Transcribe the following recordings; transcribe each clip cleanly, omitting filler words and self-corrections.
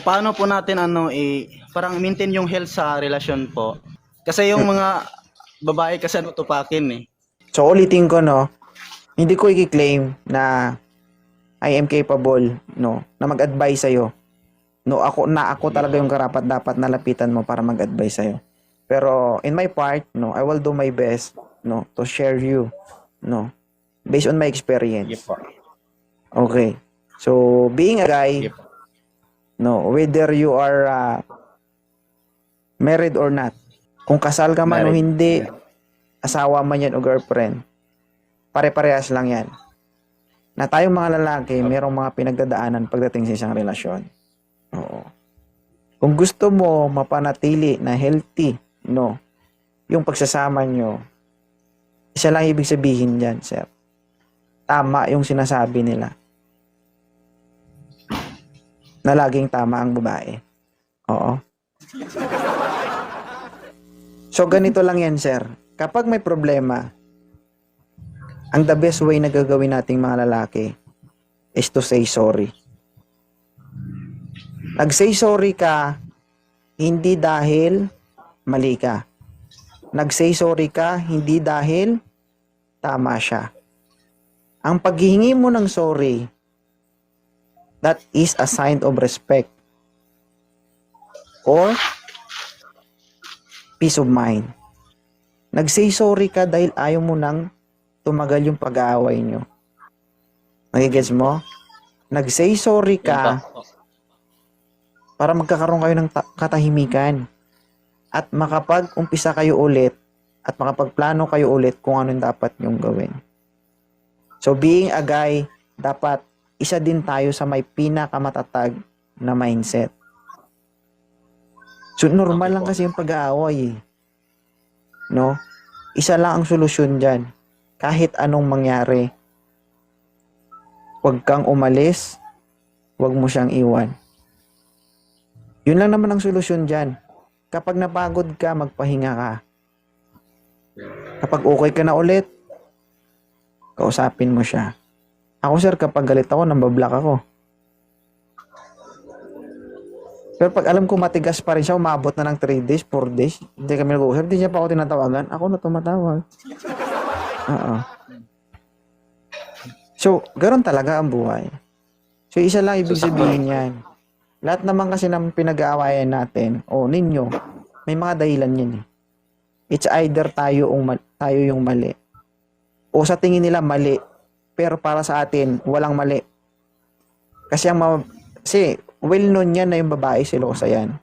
Paano po natin parang maintain yung health sa relasyon po? Kasi yung mga babae kasi tupakin eh. So, ulitin ko, no, hindi ko i-claim na I am capable, no, na mag-advise sa'yo. No, ako talaga yung karapat dapat nalapitan mo para mag-advise sa'yo. Pero, in my part, no, I will do my best, no, to share you, no, based on my experience. po. Okay. So, being a guy, Yep. no, whether you are married or not, kung kasal ka man o Married. hindi, asawa man yan o girlfriend, pare-parehas lang yan. Na tayong mga lalaki, merong mga pinagdadaanan pagdating sa isang relasyon. Oo. Kung gusto mo mapanatili na healthy, no, yung pagsasama nyo, isa lang ibig sabihin dyan, sir. Tama yung sinasabi nila. Na laging tama ang babae. Oo. So, ganito lang yan, sir. Kapag may problema, ang the best way na gagawin nating mga lalaki is to say sorry. Nag-say sorry ka, hindi dahil mali ka. Nag-say sorry ka, hindi dahil tama siya. Ang paghihingi mo ng sorry, that is a sign of respect or peace of mind. Nag-say sorry ka dahil ayaw mo nang tumagal yung pag-aaway nyo. Nagigets mo? Nag-say sorry ka para magkakaroon kayo ng katahimikan at makapag-umpisa kayo ulit at makapagplano kayo ulit kung ano yung dapat nyong gawin. So, being a guy, dapat isa din tayo sa may pinakamatatag na mindset. So, normal lang kasi yung pag-aaway eh. No? Isa lang ang solusyon dyan. Kahit anong mangyari, huwag kang umalis, huwag mo siyang iwan. Yun lang naman ang solusyon dyan. Kapag napagod ka, magpahinga ka. Kapag okay ka na ulit, kausapin mo siya. Ako, sir, kapag galit ako, nambablock ako. Pero pag alam ko matigas pa rin siya, umabot na ng 3 days, 4 days, hindi kami nag-uusap, hindi niya pa ako tinatawagan, ako na tumatawag. Oo. So, ganoon talaga ang buhay. So, isa lang ibig sabihin yan. Lahat naman kasi ng pinag-aawayan natin, o ninyo, may mga dahilan yan eh. It's either tayo yung mali. O sa tingin nila mali, pero para sa atin, walang mali. Kasi well known yan na yung babae selosa yan.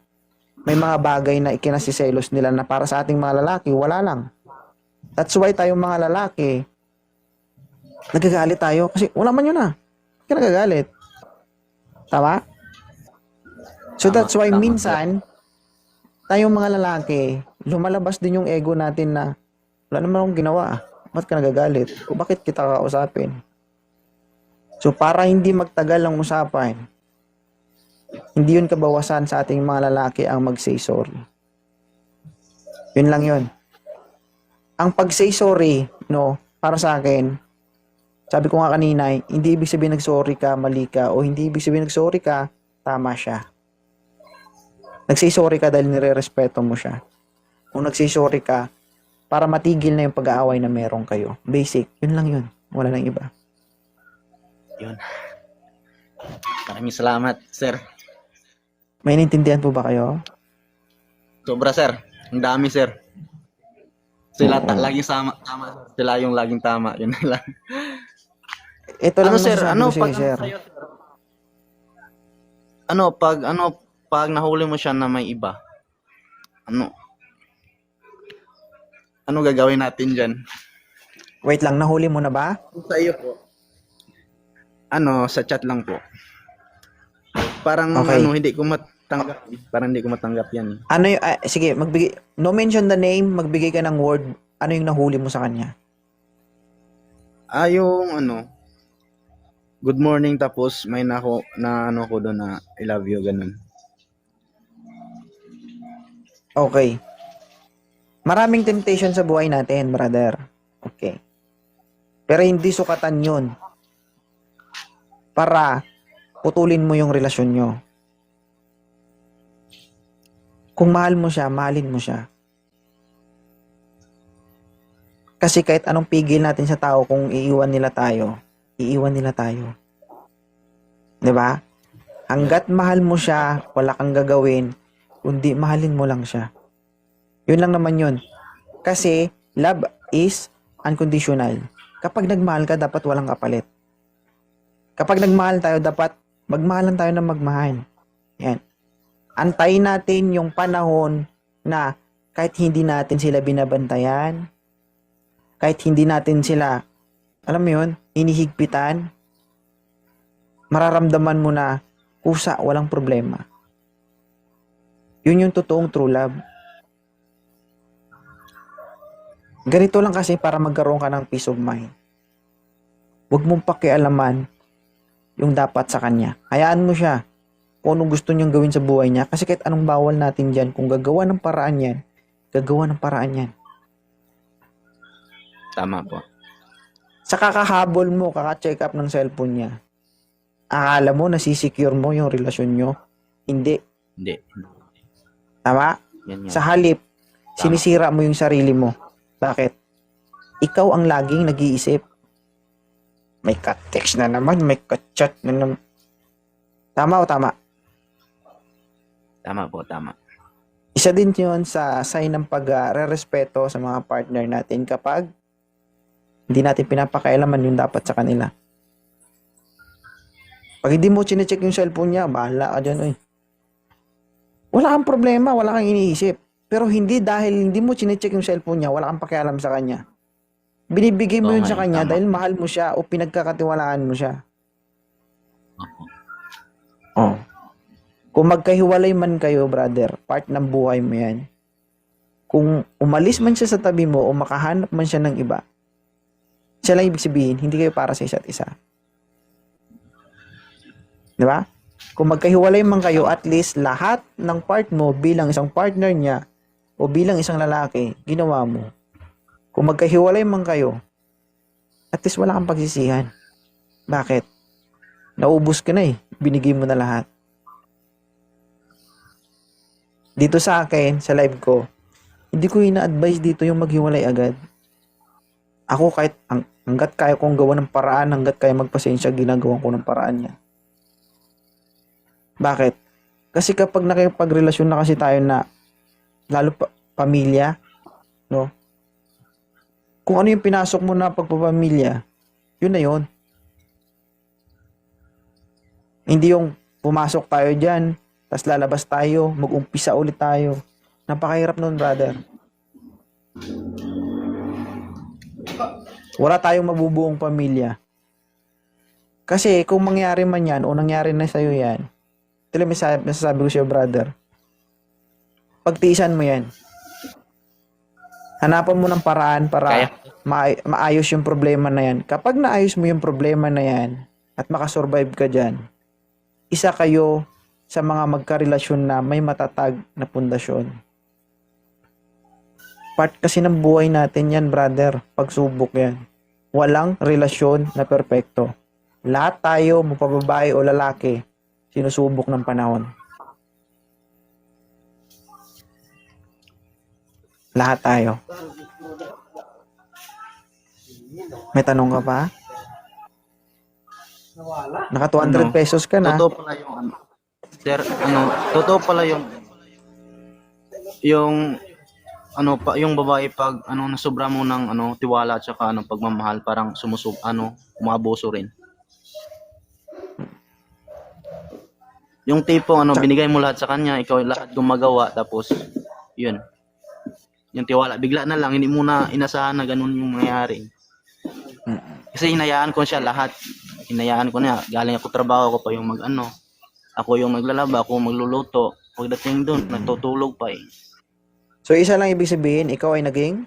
May mga bagay na ikinasiselos nila na para sa ating mga lalaki, wala lang. That's why tayong mga lalaki, nagagalit tayo kasi wala man yun ah. Kaya nagagalit. Tama? So that's why minsan, tayong mga lalaki, lumalabas din yung ego natin na wala naman akong ginawa ah. Ba't ka nagagalit? O bakit kita kakausapin? So para hindi magtagal ang usapan, hindi yun kabawasan sa ating mga lalaki ang mag-say sorry. Yun lang yun. Ang pag-say sorry, no, para sa akin, sabi ko nga kanina, hindi ibig sabihin nag-sorry ka, mali ka, o hindi ibig sabihin nag-sorry ka, tama siya. Nag-say sorry ka dahil nire-respeto mo siya. Kung nag-say sorry ka, para matigil na yung pag-aaway na meron kayo. Basic, yun lang yun. Wala nang iba. Yun. Maraming salamat, sir. May inintindihan po ba kayo? Sobra, sir. Ang dami, sir. Sila laging tama. Sila yung laging tama. Yun na lang. Ito lang Sir, masasabi ko sa'yo, sir. Pag nahuli mo siya na may iba, ano gagawin natin dyan? Wait lang, nahuli mo na ba? Sa iyo po. Sa chat lang po. Parang Okay. hindi ko matanggap. Parang hindi ko matanggap yan. Ano yung, sige, no mention the name, magbigay ka ng word, ano yung nahuli mo sa kanya? Yung good morning tapos may ko doon na I love you, ganun. Okay. Maraming temptation sa buhay natin, brother. Okay. Pero hindi sukatan yun para putulin mo yung relasyon nyo. Kung mahal mo siya, mahalin mo siya. Kasi kahit anong pigil natin sa tao, kung iiwan nila tayo, iiwan nila tayo. 'Di ba? Hanggat mahal mo siya, wala kang gagawin, kundi mahalin mo lang siya. Yun lang naman yun. Kasi, love is unconditional. Kapag nagmahal ka, dapat walang kapalit. Kapag nagmahal tayo, dapat magmahalan tayo ng magmahal. Yan. Antayin natin yung panahon na kahit hindi natin sila binabantayan, kahit hindi natin sila, alam mo yun, hinihigpitan, mararamdaman mo na kusa, walang problema. Yun yung totoong true love. Ganito lang kasi para magkaroon ka ng peace of mind. Huwag mong pakialaman yung dapat sa kanya. Hayaan mo siya kung anong gusto niyang gawin sa buhay niya. Kasi kahit anong bawal natin dyan, kung gagawa ng paraan yan, gagawa ng paraan yan. Tama po. Sa kakahabol mo, kaka-check up ng cellphone niya, akala mo nasisecure mo yung relasyon nyo? Hindi. Hindi. Tama? Yan yan. Sa halip, sinisira mo yung sarili mo. Bakit? Ikaw ang laging nag-iisip. May ka-text na naman, may ka-chat na naman. Tama o tama? Tama po, tama. Isa din yun sa sign ng pag-respeto sa mga partner natin kapag hindi natin pinapakailaman yung dapat sa kanila. Pag hindi mo chinecheck yung cellphone niya, bahala ka dyan, oy. Wala kang problema, wala kang iniisip. Pero hindi dahil hindi mo chinecheck yung cellphone niya, wala kang pakialam sa kanya. Binibigay mo Oo yun nga, sa kanya tama. dahil mahal mo siya o pinagkakatiwalaan mo siya. Opo. Oh. Kung magkahiwalay man kayo, brother, part ng buhay mo yan. Kung umalis man siya sa tabi mo o makahanap man siya ng iba, siya lang ibig sabihin, hindi kayo para sa isa't isa. Di ba? Kung magkahiwalay man kayo, at least lahat ng part mo bilang isang partner niya o bilang isang lalaki, ginawa mo. Kung magkahiwalay man kayo, at least wala kang pagsisihan. Bakit? Naubos ka na eh. Binigay mo na lahat. Dito sa akin, sa live ko, hindi ko ina-advise dito yung maghiwalay agad. Ako kahit hanggat kaya kong gawa ng paraan, hanggat kaya magpasensya, ginagawa ko ng paraan niya. Bakit? Kasi kapag nakipagrelasyon na kasi tayo na, lalo pamilya, no? Kung ano yung pinasok mo na pagpapamilya, yun na yun. Hindi yung pumasok tayo dyan, tas lalabas tayo, mag-umpisa ulit tayo. Napakahirap nun, brother. Wala tayong mabubuong pamilya. Kasi kung mangyari man yan, o nangyari na sa'yo yan, ito lang masasabi ko sa'yo, brother. Pagtiisan mo yan. Hanapan mo ng paraan para maayos yung problema na yan. Kapag naayos mo yung problema na yan, at makasurvive ka dyan, isa kayo sa mga magkarelasyon na may matatag na pundasyon. Part kasi ng buhay natin yan, brother. Pagsubok yan. Walang relasyon na perpekto. Lahat tayo, mapababae o lalaki, sinusubok ng panahon. Lahat tayo. May tanong ka pa? Naka 200 pesos ka na. Totoo pala yung ano. Sir, totoo pala yung yung babae pag nasobra mo ng tiwala at saka pagmamahal, parang umaabuso rin. Yung tipong binigay mo lahat sa kanya, ikaw lahat gumagawa, tapos yun. Yung tiwala bigla na lang, hindi mo na inasahan na ganun yung mangyayari. Kasi hinayaan ko siya lahat. Hinayaan ko na, galing ako trabaho, ako pa yung ako yung maglalaba, ako magluluto. Pagdating doon, natutulog pa eh. So, isa lang ibig sabihin, ikaw ay naging?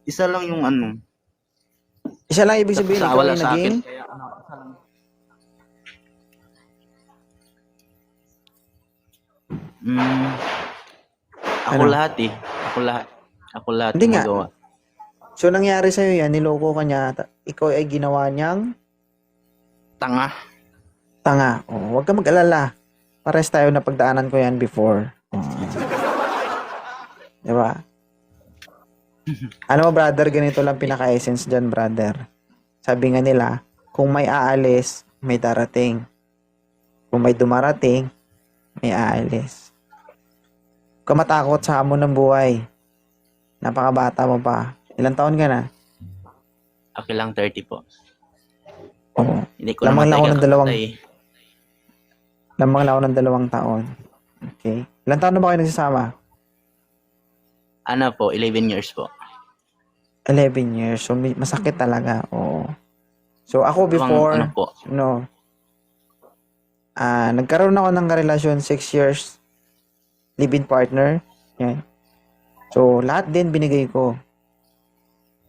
Isa lang yung Isa lang ibig sabihin, ikaw wala ay sa naging? akin. Kaya, isa lang. Ako Ano? lahat eh. Ako lahat Hindi nga. gumagawa. So, nangyari sa'yo yan, niloko ka niya, ikaw ay ginawa niyang Tanga. tanga. Oh, huwag ka mag-alala. Pares tayo na pagdaanan ko yan before. Di ba? Ano mo, brother, ganito lang pinaka-essence dyan, brother. Sabi nga nila, kung may aalis, may darating. Kung may dumarating, may aalis. Huwag ka matakot sa hamon ng buhay. Napakabata mo pa. Ilang taon ka na? Ako lang 30 po. Oo. Hindi ko Lamang namatay lang ako ng dalawang- kakatay. Lamang lang ako ng 2 taon. Okay. Ilang taon na ba kayo nagsasama? Ano po, 11 years po. 11 years. So, masakit talaga. Oo. So, ako before, Ano po, nagkaroon ako ng karelasyon 6 years. Live-in partner. Yan. So, lahat din binigay ko.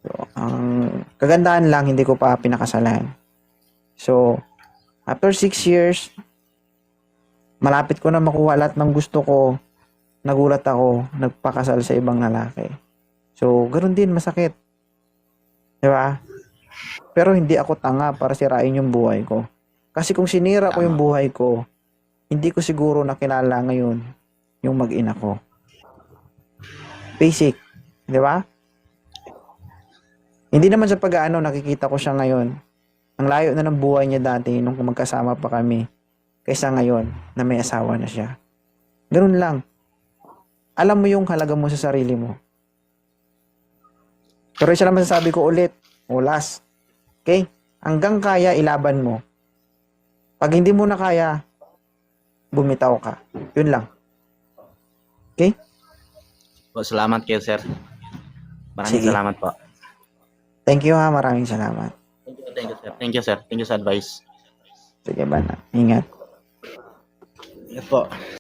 So, ang kagandahan lang, hindi ko pa pinakasalan. So, after 6 years, malapit ko na makuha lahat ng gusto ko. Nagulat ako, nagpakasal sa ibang lalaki. So, ganoon din, masakit. Di ba? Pero hindi ako tanga para sirain yung buhay ko. Kasi kung sinira ko yung buhay ko, hindi ko siguro nakilala ngayon yung mag-ina ko. Basic. Di ba? Hindi naman sa pag-aano, nakikita ko siya ngayon. Ang layo na ng buhay niya dati nung magkasama pa kami kaysa ngayon na may asawa na siya. Ganun lang. Alam mo yung halaga mo sa sarili mo. Pero isa lang masasabi ko ulit, last. Okay? Hanggang kaya, ilaban mo. Pag hindi mo na kaya, bumitaw ka. Yun lang. Okay? po, salamat kayo, sir. Maraming Sige. salamat po. Thank you ha. Maraming salamat. Thank you, sir. Thank you, sir. Thank you sa advice. Sige ba na. Ingat. Yes po.